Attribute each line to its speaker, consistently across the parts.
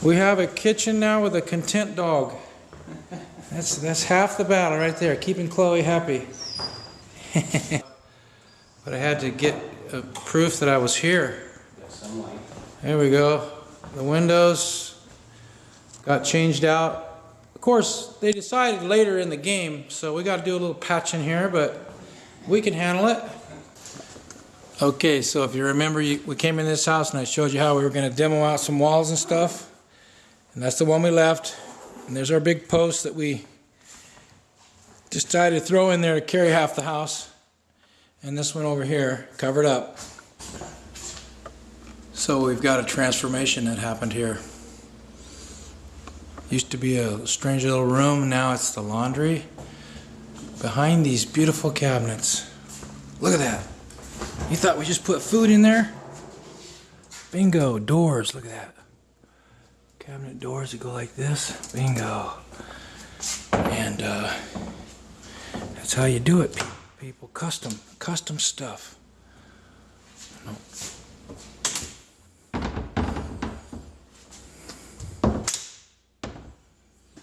Speaker 1: We have a kitchen now with a content dog. That's half the battle right there, keeping Chloe happy. But I had to get proof that I was here. There we go. The windows got changed out. Of course, they decided later in the game, so we got to do a little patching here, but we can handle it. Okay, so if you remember, we came in this house and I showed you how we were going to demo out some walls and stuff. And that's the one we left. And there's our big post that we decided to throw in there to carry half the house. And this one over here, covered up. So we've got a transformation that happened here. Used to be a strange little room, now it's the laundry. Behind these beautiful cabinets. Look at that. You thought we just put food in there? Bingo, doors, look at that. Cabinet doors that go like this. Bingo. And that's how you do it, people. Custom stuff.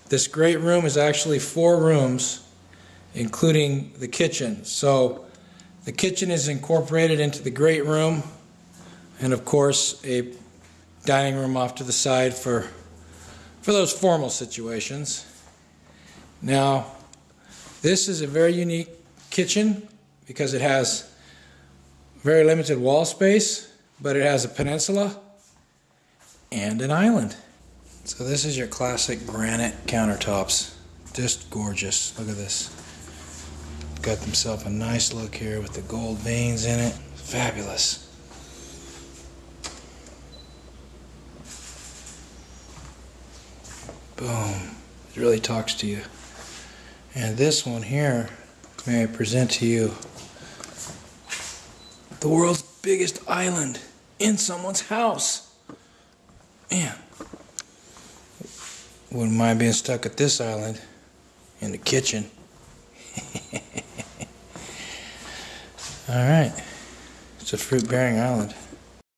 Speaker 1: This great room is actually 4 rooms, including the kitchen. So the kitchen is incorporated into the great room, and of course a dining room off to the side for those formal situations. Now, this is a very unique kitchen because it has very limited wall space, but it has a peninsula and an island. So this is your classic granite countertops. Just gorgeous. Look at this. Got themselves a nice look here with the gold veins in it. Fabulous. Boom. It really talks to you. And this one here, may I present to you the world's biggest island in someone's house. Man. Wouldn't mind being stuck at this island in the kitchen. Alright. It's a fruit-bearing island.